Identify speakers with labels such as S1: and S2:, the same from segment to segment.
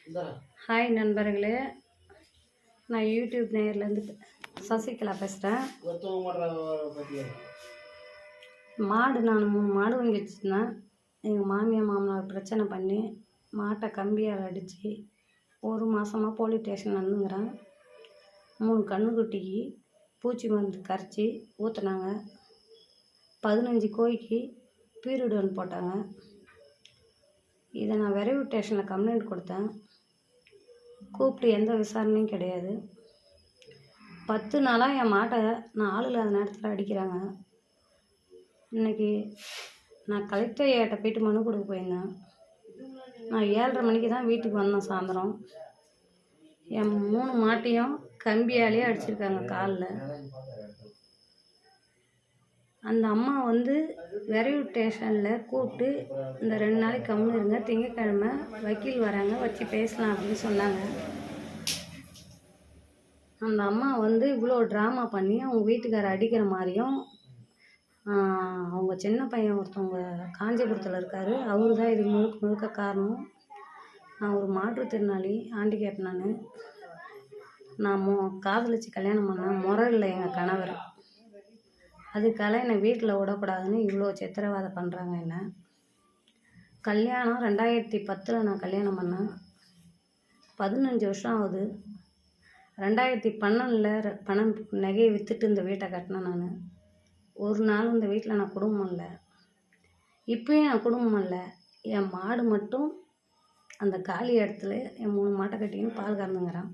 S1: Hi நண்பர்களே, நான் YouTube நேயர்லேருந்து Sasikala பேசுகிறேன். மாடு நான் 3 மாடு வாங்கி வச்சுருந்தேன். எங்கள் மாமியார் மாமனார் பிரச்சனை பண்ணி மாட்டை கம்பியால் அடித்து 1 மாதமாக போலீஸ் ஸ்டேஷன் நடந்துங்கிறேன். 3 கன்றுக்குட்டிக்கு பூச்சி மருந்து கரைச்சி ஊற்றுனாங்க. 15 கோழிக்கு பீரிடோன் போட்டாங்க. இதை நான் விரைவு ஸ்டேஷனில் கம்ப்ளைண்ட் கொடுத்தேன். கூப்பிட்டு எந்த விசாரணையும் கிடையாது. 10 நாளாக என் மாட்டை நான் ஆள் இல்லாத நேரத்தில் அடிக்கிறாங்க. இன்றைக்கி நான் கலெக்டர் ஐயாட்ட போய்ட்டு மனு கொடுக்க போயிருந்தேன். நான் 7:30 மணிக்கு தான் வீட்டுக்கு வந்தேன். சாயந்தரம் என் 3 மாட்டையும் கம்பியாலே அடிச்சிருக்காங்க காலில். அந்த அம்மா விரைவு ஸ்டேஷனில் கூப்பிட்டு இந்த 2 நாளைக்கு கம்முன்னு இருங்க, திங்கக்கிழமை வக்கீல் வராங்க, வச்சு பேசலாம் அப்படின்னு சொன்னாங்க. அந்த அம்மா இவ்வளோ ட்ராமா பண்ணி அவங்க வீட்டுக்காரை அடிக்கிற மாதிரியும், அவங்க சின்ன பையன் ஒருத்தவங்க காஞ்சிபுரத்தில் இருக்கார், அவரு தான் இதுக்கு முழுக்க காரணம். நான் ஒரு மாற்றுத்திறனாளி, ஹேண்டிகேப். நான் காதலிச்சு கல்யாணம் பண்ணேன். முறை இல்லை எங்கள் கணவர். அதுக்காக என்னை வீட்டில் விடக்கூடாதுன்னு இவ்வளோ சித்திரவதை பண்ணுறாங்க. என்ன கல்யாணம் 2010 நான் கல்யாணம் பண்ணேன். 15 வருஷம் ஆகுது. 2012 பணம் நகையை விற்றுட்டு இந்த வீட்டை கட்டினேன். நான் ஒரு நாள் இந்த வீட்டில் நான் குடும்பம் இல்லை. இப்போயும் நான் குடும்பம் இல்லை. என் மாடு மட்டும் அந்த காலி இடத்துல என் 3 மாட்டை கட்டின்னு பால் கறந்துங்கிறான்.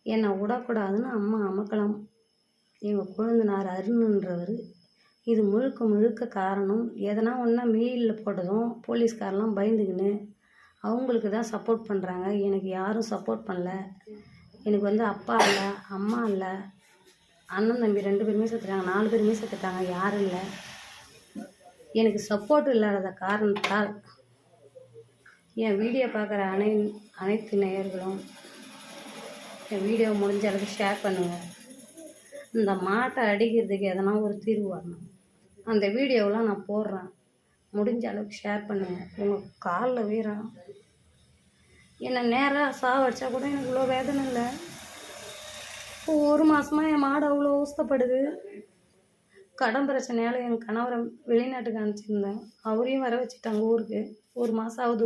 S1: என்னை விடக்கூடாதுன்னு அம்மா அமக்கலாம். எங்கள் கொழுந்தனார் அருணுன்றவர் இது முழுக்க காரணம். எதனா ஒன்றா மெயிலில் போட்டதும் போலீஸ்காரெலாம் பயந்துக்கின்னு அவங்களுக்கு தான் சப்போர்ட் பண்ணுறாங்க. எனக்கு யாரும் சப்போர்ட் பண்ணல. எனக்கு அப்பா இல்லை, அம்மா இல்லை, அண்ணன் தம்பி 2 பேருமே செத்துட்டாங்க, 4 பேருமே செத்துட்டாங்க, யாரும் இல்லை. எனக்கு சப்போர்ட் இல்லாத காரணத்தால் என் வீடியோ பார்க்குற அனைத்து நேயர்களும் என் வீடியோ முடிஞ்ச அளவுக்கு ஷேர் பண்ணுங்கள். இந்த மாட்டை அடிக்கிறதுக்கு எதனா ஒரு தீர்வு வரணும். அந்த வீடியோவெலாம் நான் போடுறேன். முடிஞ்ச அளவுக்கு ஷேர் பண்ணுங்கள். உங்கள் காலில் வீரம். என்னை நேராக சாவடிச்சா கூட எனக்கு இவ்வளோ வேதனை இல்லை. இப்போ 1 மாதமாக என் மாடு அவ்வளோ அவஸ்தைப்படுது. கடன் பிரச்சனையால் என் கணவரை வெளிநாட்டுக்கு அனுப்பிச்சிருந்தேன். அவரையும் வர வச்சுட்டாங்க ஊருக்கு. 1 மாதம் ஆகுது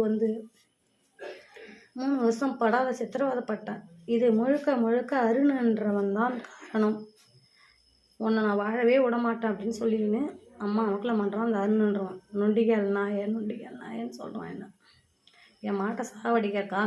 S1: 3 வருஷம் படாத சித்திரவதைப்பட்டேன். இது முழுக்க அருணுன்றவன் தான் காரணம். உன்னை நான் வாழவே விடமாட்டேன் அப்படின்னு சொல்லின்னு அம்மா அவக்கில் பண்ணுறான். அந்த அருணுன்றவன் நொண்டிகள் நாயன்னு சொல்கிறான். என்ன என் மாட்டை சாவடிக்க காரணம்